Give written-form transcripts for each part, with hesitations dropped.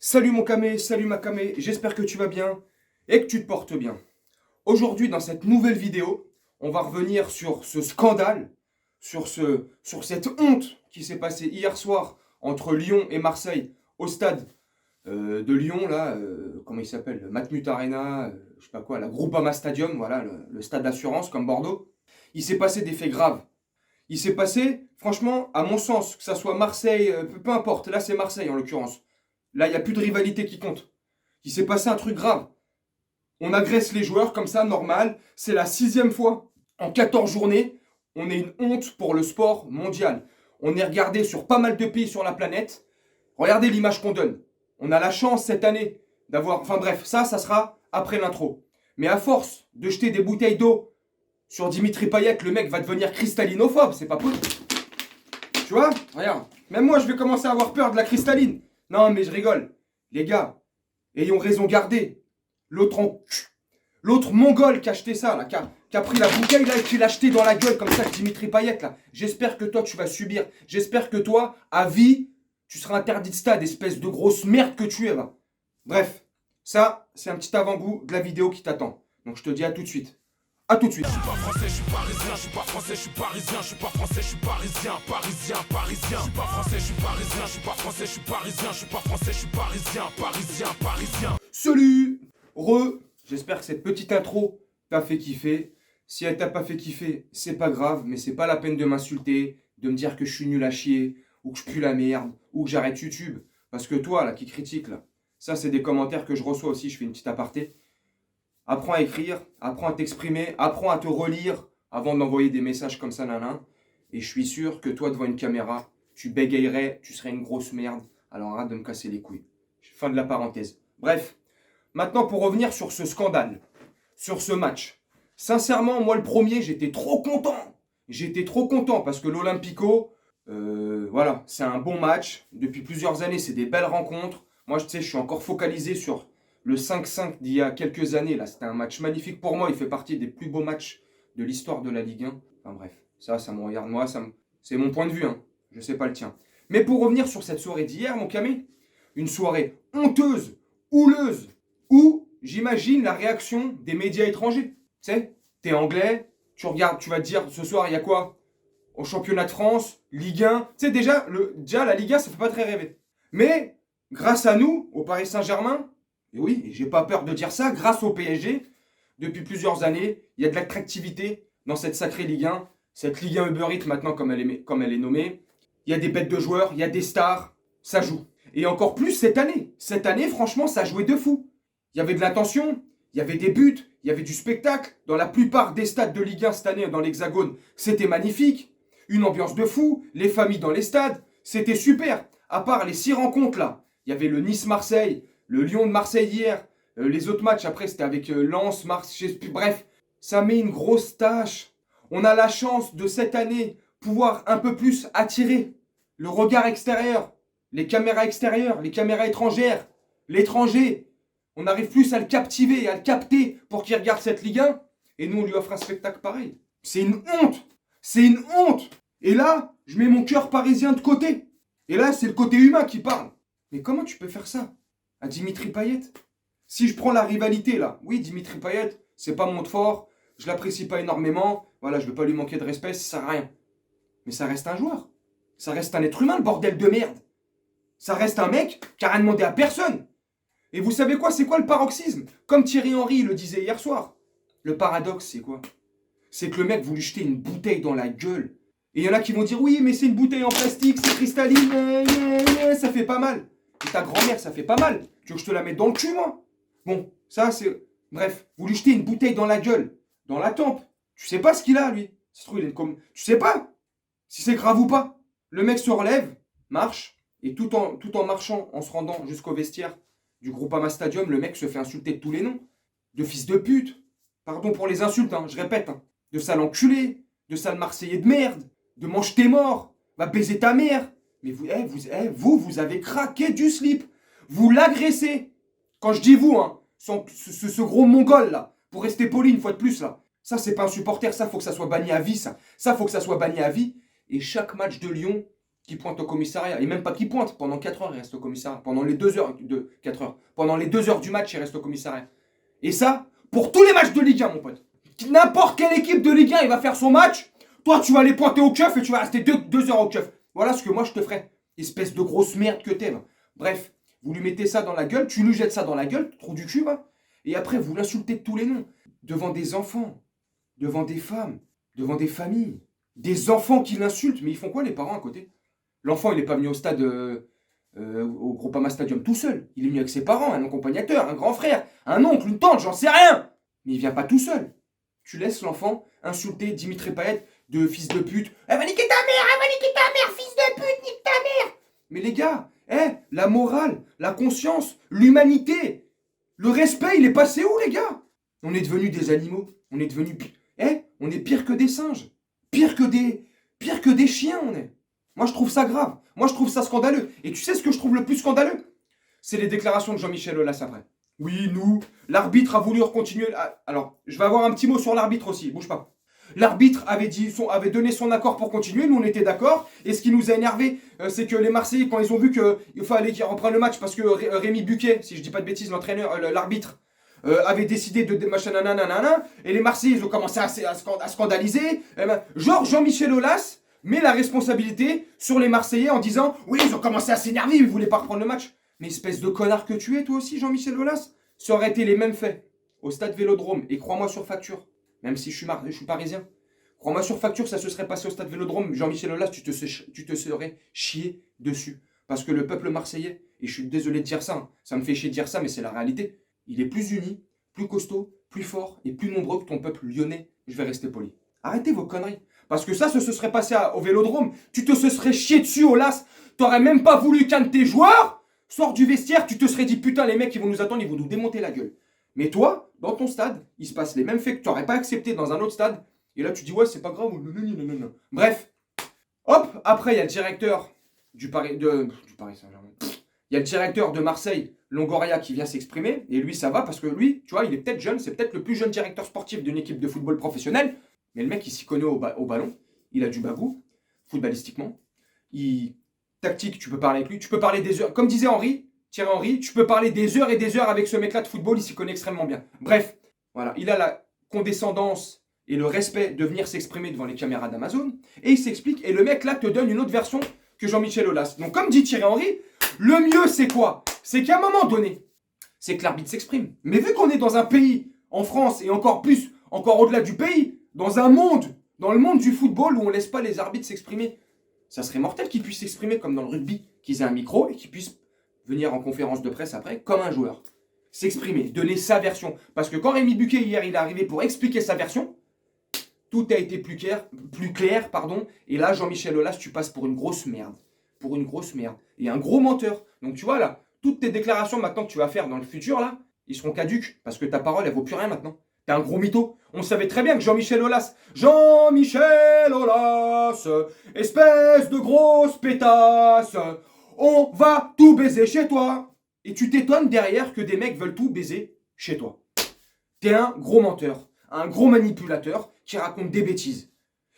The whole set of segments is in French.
Salut mon camé, salut ma camé, j'espère que tu vas bien et que tu te portes bien. Aujourd'hui, dans cette nouvelle vidéo, on va revenir sur ce scandale, sur cette honte qui s'est passée hier soir entre Lyon et Marseille au stade de Lyon, là, comment il s'appelle, Matmut Arena, je sais pas quoi, la Groupama Stadium, voilà, le stade d'assurance comme Bordeaux. Il s'est passé des faits graves. Il s'est passé, franchement, à mon sens, que ça soit Marseille, peu importe, là c'est Marseille en l'occurrence. Là, il n'y a plus de rivalité qui compte. Il s'est passé un truc grave. On agresse les joueurs comme ça, normal. C'est la 6e fois en 14 journées. On est une honte pour le sport mondial. On est regardé sur pas mal de pays sur la planète. Regardez l'image qu'on donne. On a la chance cette année d'avoir... Enfin bref, ça sera après l'intro. Mais à force de jeter des bouteilles d'eau sur Dimitri Payet, le mec va devenir cristallinophobe. C'est pas possible. Tu vois? Regarde. Même moi, je vais commencer à avoir peur de la cristalline. Non, mais je rigole. Les gars, ayons raison gardée. L'autre mongol qui a acheté ça, là, qui a pris la bouteille là, et qui l'a acheté dans la gueule comme ça, Dimitri Payet, là. J'espère que toi, tu vas subir. J'espère que toi, à vie, tu seras interdit de stade, espèce de grosse merde que tu es, là. Bref, ça, c'est un petit avant-goût de la vidéo qui t'attend. Donc, je te dis à tout de suite. A tout de suite. Je suis pas français, je suis parisien, je suis pas français, je suis parisien, je suis pas français, je suis parisien, parisien, parisien. Je suis pas français, je suis parisien, je suis pas français, je suis parisien, je suis pas français, je suis parisien, parisien, parisien. Salut j'espère que cette petite intro t'a fait kiffer. Si elle t'a pas fait kiffer, c'est pas grave, mais c'est pas la peine de m'insulter, de me dire que je suis nul à chier, ou que je pue la merde, ou que j'arrête YouTube. Parce que toi, là, qui critique, là, ça, c'est des commentaires que je reçois aussi, je fais une petite aparté. Apprends à écrire, apprends à t'exprimer, apprends à te relire avant d'envoyer des messages comme ça, nanan. Et je suis sûr que toi, devant une caméra, tu bégayerais, tu serais une grosse merde. Alors arrête de me casser les couilles. Fin de la parenthèse. Bref, maintenant pour revenir sur ce scandale, sur ce match. Sincèrement, moi le premier, j'étais trop content. J'étais trop content parce que l'Olympico, voilà, c'est un bon match. Depuis plusieurs années, c'est des belles rencontres. Moi, tu sais, je suis encore focalisé sur le 5-5 d'il y a quelques années. Là, c'était un match magnifique pour moi. Il fait partie des plus beaux matchs de l'histoire de la Ligue 1. Enfin bref, ça me regarde moi. C'est mon point de vue. Hein. Je sais pas le tien. Mais pour revenir sur cette soirée d'hier, mon camé, une soirée honteuse, houleuse, où j'imagine la réaction des médias étrangers. Tu sais, t'es anglais, tu regardes, tu vas te dire ce soir, il y a quoi au championnat de France, Ligue 1. Tu sais, déjà, la Ligue 1, ça fait pas très rêver. Mais, grâce à nous, au Paris Saint-Germain, et oui, j'ai pas peur de dire ça, grâce au PSG, depuis plusieurs années, il y a de l'attractivité dans cette sacrée Ligue 1, cette Ligue 1 Uber Eats maintenant comme elle est nommée. Il y a des bêtes de joueurs, il y a des stars, ça joue. Et encore plus cette année. Cette année, franchement, ça jouait de fou. Il y avait de l'attention, il y avait des buts, il y avait du spectacle. Dans la plupart des stades de Ligue 1 cette année, dans l'Hexagone, c'était magnifique. Une ambiance de fou, les familles dans les stades, c'était super. À part les 6 rencontres là, il y avait le Nice-Marseille, le Lyon de Marseille hier, les autres matchs après c'était avec Lens, Marseille, bref, ça met une grosse tâche. On a la chance de cette année pouvoir un peu plus attirer le regard extérieur, les caméras extérieures, les caméras étrangères, l'étranger. On arrive plus à le captiver, à le capter pour qu'il regarde cette Ligue 1 et nous on lui offre un spectacle pareil. C'est une honte. C'est une honte. Et là, je mets mon cœur parisien de côté. Et là, c'est le côté humain qui parle. Mais comment tu peux faire ça à Dimitri Payet? Si je prends la rivalité là, oui, Dimitri Payet, c'est pas mon fort, je l'apprécie pas énormément, voilà, je veux pas lui manquer de respect, ça sert à rien. Mais ça reste un joueur. Ça reste un être humain, le bordel de merde. Ça reste un mec qui a rien demandé à personne. Et vous savez quoi, c'est quoi le paroxysme? Comme Thierry Henry le disait hier soir. Le paradoxe, c'est quoi? C'est que le mec voulait jeter une bouteille dans la gueule. Et il y en a qui vont dire, oui, mais c'est une bouteille en plastique, c'est cristalline, ça fait pas mal. Et ta grand-mère, ça fait pas mal. Tu veux que je te la mette dans le cul, moi? Bon, ça, c'est... Bref, vous lui jetez une bouteille dans la gueule, dans la tempe. Tu sais pas ce qu'il a, lui. Ça se trouve, il est comme... Tu sais pas si c'est grave ou pas. Le mec se relève, marche, et tout en marchant, en se rendant jusqu'au vestiaire du Groupama Stadium, le mec se fait insulter de tous les noms. De fils de pute. Pardon pour les insultes, hein, je répète. Hein. De sale enculé, de sale Marseillais de merde, de mange tes morts, va baiser ta mère. Mais vous avez craqué du slip. Vous l'agressez. Quand je dis vous, hein, ce gros mongol là, pour rester poli une fois de plus là, ça c'est pas un supporter, ça faut que ça soit banni à vie, ça faut que ça soit banni à vie. Et chaque match de Lyon, qui pointe au commissariat. Et même pas qui pointe, pendant 4 heures, il reste au commissariat. Pendant les 2 heures de 4 heures. Pendant les 2 heures du match, il reste au commissariat. Et ça, pour tous les matchs de Ligue 1, mon pote. N'importe quelle équipe de Ligue 1, il va faire son match. Toi, tu vas aller pointer au keuf et tu vas rester 2 heures au keuf. Voilà ce que moi, je te ferais. Espèce de grosse merde que t'es. Bref, vous lui mettez ça dans la gueule, tu lui jettes ça dans la gueule, trou du cul, va. Et après, vous l'insultez de tous les noms. Devant des enfants, devant des femmes, devant des familles. Des enfants qui l'insultent. Mais ils font quoi, les parents, à côté? L'enfant, il n'est pas venu au stade, au Groupama Stadium tout seul. Il est venu avec ses parents, un accompagnateur, un grand frère, un oncle, une tante, j'en sais rien. Mais il vient pas tout seul. Tu laisses l'enfant insulter Dimitri Payet de fils de pute. Elle va niquer ta mère, elle va niquer ta mère, fils de pute, nique ta mère. Mais les gars, la morale, la conscience, l'humanité, le respect, il est passé où, les gars? On est devenus des animaux. On est devenus... on est pire que des singes. Pire que des chiens, on est. Moi, je trouve ça grave. Moi, je trouve ça scandaleux. Et tu sais ce que je trouve le plus scandaleux? C'est les déclarations de Jean-Michel Aulas après. Oui, nous, l'arbitre a voulu continuer... Alors, je vais avoir un petit mot sur l'arbitre aussi. Bouge pas. L'arbitre avait donné son accord pour continuer. Nous, on était d'accord. Et ce qui nous a énervé, c'est que les Marseillais, quand ils ont vu qu'il fallait qu'ils reprennent le match, parce que Rémi Buquet, si je dis pas de bêtises, l'entraîneur, l'arbitre, avait décidé de machin nanana, et les Marseillais, ils ont commencé à scandaliser. Genre, Jean-Michel Aulas met la responsabilité sur les Marseillais en disant « Oui, ils ont commencé à s'énerver, ils voulaient pas reprendre le match. » Mais espèce de connard que tu es, toi aussi, Jean-Michel Aulas. Ça aurait été les mêmes faits au stade Vélodrome. Et crois-moi sur facture, même si je suis parisien, crois-moi sur facture, ça se serait passé au stade Vélodrome. Jean-Michel Aulas, tu te serais chié dessus. Parce que le peuple marseillais, et je suis désolé de dire ça, hein, ça me fait chier de dire ça, mais c'est la réalité, il est plus uni, plus costaud, plus fort et plus nombreux que ton peuple lyonnais. Je vais rester poli. Arrêtez vos conneries. Parce que ça, se serait passé au Vélodrome. Tu te serais chié dessus, Aulas. T'aurais même pas voulu qu'un de tes joueurs sorte du vestiaire. Tu te serais dit, putain, les mecs, ils vont nous attendre, ils vont nous démonter la gueule. Mais toi, dans ton stade, il se passe les mêmes faits que tu n'aurais pas accepté dans un autre stade. Et là, tu dis, ouais, c'est pas grave. Non. Bref. Hop, après, il y a le directeur du Paris Saint-Germain. Il y a le directeur de Marseille, Longoria, qui vient s'exprimer. Et lui, ça va parce que lui, tu vois, il est peut-être jeune. C'est peut-être le plus jeune directeur sportif d'une équipe de football professionnelle. Mais le mec, il s'y connaît au ballon. Il a du bagou, footballistiquement. Tactique, tu peux parler avec lui. Tu peux parler des heures. Comme disait Thierry Henry, tu peux parler des heures et des heures avec ce mec-là de football. Il s'y connaît extrêmement bien. Bref, voilà. Il a la condescendance et le respect de venir s'exprimer devant les caméras d'Amazon. Et il s'explique. Et le mec, là, te donne une autre version que Jean-Michel Aulas. Donc, comme dit Thierry Henry, le mieux, c'est quoi? C'est qu'à un moment donné, c'est que l'arbitre s'exprime. Mais vu qu'on est dans un pays, en France, et encore plus, encore au-delà du pays, dans le monde du football où on ne laisse pas les arbitres s'exprimer, ça serait mortel qu'ils puissent s'exprimer comme dans le rugby, qu'ils aient un micro et qu'ils puissent venir en conférence de presse après, comme un joueur. S'exprimer, donner sa version. Parce que quand Rémi Buquet, hier, il est arrivé pour expliquer sa version, tout a été plus clair, et là, Jean-Michel Aulas, tu passes pour une grosse merde. Pour une grosse merde. Et un gros menteur. Donc tu vois là, toutes tes déclarations maintenant que tu vas faire dans le futur, là, ils seront caduques, parce que ta parole, elle vaut plus rien maintenant. T'es un gros mytho. On savait très bien que Jean-Michel Aulas, espèce de grosse pétasse, on va tout baiser chez toi. Et tu t'étonnes derrière que des mecs veulent tout baiser chez toi. T'es un gros menteur, un gros manipulateur qui raconte des bêtises.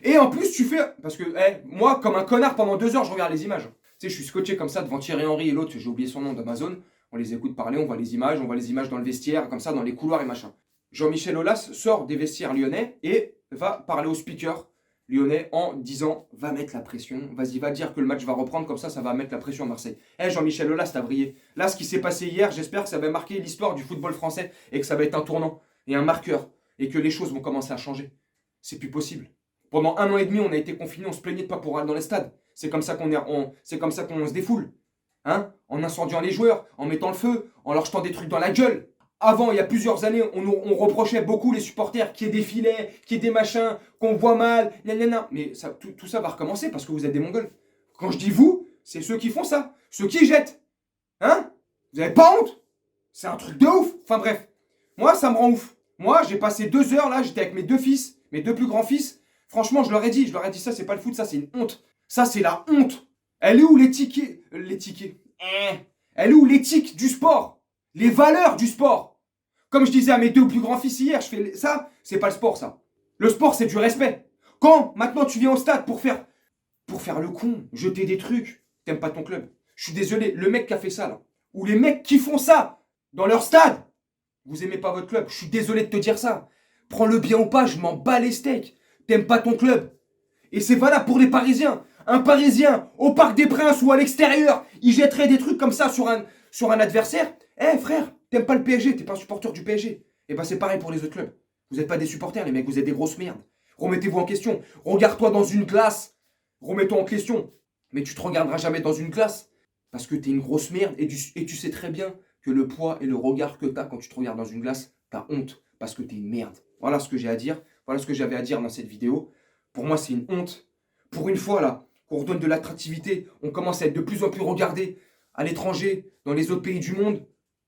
Et en plus, tu fais... Parce que, moi, comme un connard, pendant 2 heures, je regarde les images. Tu sais, je suis scotché comme ça devant Thierry Henry et l'autre, j'ai oublié son nom, d'Amazon. On les écoute parler, on voit les images dans le vestiaire, comme ça, dans les couloirs et machin. Jean-Michel Aulas sort des vestiaires lyonnais et va parler au speaker lyonnais en disant « Va mettre la pression, vas-y, va dire que le match va reprendre, comme ça va mettre la pression à Marseille. » Jean-Michel Aulas, t'as brillé. Là, ce qui s'est passé hier, j'espère que ça va marquer l'histoire du football français et que ça va être un tournant et un marqueur et que les choses vont commencer à changer. C'est plus possible. Pendant 1 an et demi, on a été confinés, on se plaignait de pas pouvoir aller dans les stades. C'est comme ça qu'on se défoule. Hein, en incendiant les joueurs, en mettant le feu, en leur jetant des trucs dans la gueule. Avant, il y a plusieurs années, on reprochait beaucoup les supporters qu'il y ait des filets, qu'il y ait des machins, qu'on voit mal, Mais ça, tout ça va recommencer parce que vous êtes des Mongols. Quand je dis vous, c'est ceux qui font ça, ceux qui jettent. Hein? Vous avez pas honte? C'est un truc de ouf. Enfin bref, moi ça me rend ouf. Moi j'ai passé 2 heures là, j'étais avec mes 2 fils, mes 2 plus grands fils. Franchement, je leur ai dit ça c'est pas le foot, ça c'est une honte. Ça c'est la honte. Elle est où l'éthique? Elle est où l'éthique du sport? Les valeurs du sport? Comme je disais à mes 2 plus grands fils hier, ça, c'est pas le sport, ça. Le sport, c'est du respect. Quand, maintenant, tu viens au stade pour pour faire le con, jeter des trucs. T'aimes pas ton club. Je suis désolé, le mec qui a fait ça, là, ou les mecs qui font ça dans leur stade, vous aimez pas votre club. Je suis désolé de te dire ça. Prends-le bien ou pas, je m'en bats les steaks. T'aimes pas ton club. Et c'est valable pour les Parisiens. Un Parisien, au Parc des Princes ou à l'extérieur, il jetterait des trucs comme ça sur un adversaire. Eh frère, t'aimes pas le PSG, t'es pas un supporter du PSG. Et ben c'est pareil pour les autres clubs. Vous n'êtes pas des supporters, les mecs, vous êtes des grosses merdes. Remettez-vous en question. Regarde-toi dans une glace. Remets-toi en question. Mais tu te regarderas jamais dans une glace. Parce que t'es une grosse merde. Et tu sais très bien que le poids et le regard que t'as quand tu te regardes dans une glace, t'as honte. Parce que t'es une merde. Voilà ce que j'ai à dire. Voilà ce que j'avais à dire dans cette vidéo. Pour moi, c'est une honte. Pour une fois, là, qu'on redonne de l'attractivité. On commence à être de plus en plus regardé à l'étranger, dans les autres pays du monde.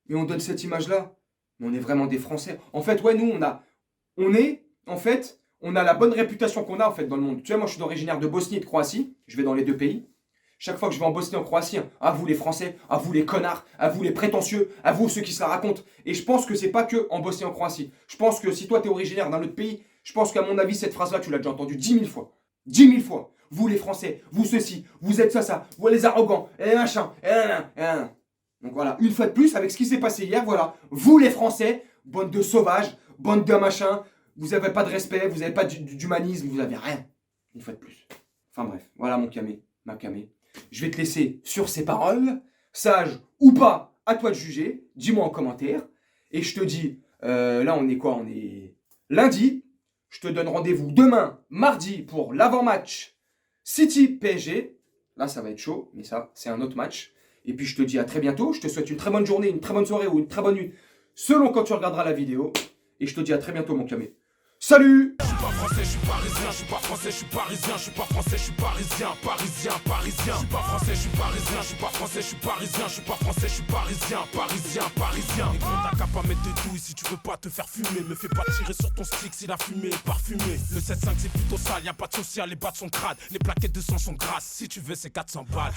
Et on donne cette image-là. Mais on est vraiment des Français. En fait, ouais, nous, on a la bonne réputation qu'on a, en fait, dans le monde. Tu vois, moi, je suis originaire de Bosnie et de Croatie. Je vais dans les deux pays. Chaque fois que je vais en Bosnie et en Croatie, hein, à vous les Français, à vous les connards, à vous les prétentieux, à vous ceux qui se la racontent. Et je pense que c'est pas que en Bosnie et en Croatie. Je pense que si toi, t'es originaire d'un autre pays, je pense qu'à mon avis, cette phrase-là, tu l'as déjà entendue 10 000 fois. 10 000 fois. Vous les Français, vous ceci, vous êtes ça, vous les arrogants, et machin, et nan, et nan. Donc voilà, une fois de plus, avec ce qui s'est passé hier, voilà, vous les Français, bande de sauvages, bande de machin, vous n'avez pas de respect, vous n'avez pas d'humanisme, vous n'avez rien. Une fois de plus. Enfin bref, voilà mon camé, ma camé. Je vais te laisser sur ces paroles, sage ou pas, à toi de juger, dis-moi en commentaire. Et je te dis, là on est quoi? On est lundi. Je te donne rendez-vous demain, mardi, pour l'avant-match City-PSG. Là ça va être chaud, mais ça c'est un autre match. Et puis je te dis à très bientôt, je te souhaite une très bonne journée, une très bonne soirée ou une très bonne nuit, selon quand tu regarderas la vidéo. Et je te dis à très bientôt mon camé. Salut! Je suis pas français, je suis parisien, je suis pas français, je suis parisien, je suis pas français, je suis parisien, parisien, parisien. Je suis pas français, je suis parisien, je suis pas français, je suis parisien, je suis pas français, je suis parisien, parisien, parisien. Et gros, t'as qu'à pas mettre des douilles si tu veux pas te faire fumer. Me fais pas tirer sur ton stick si la fumée est parfumée. Le 7-5 c'est plutôt sale, y a pas de social, les battes sont crades, les plaquettes de sang sont grasses. Si tu veux c'est 400 balles.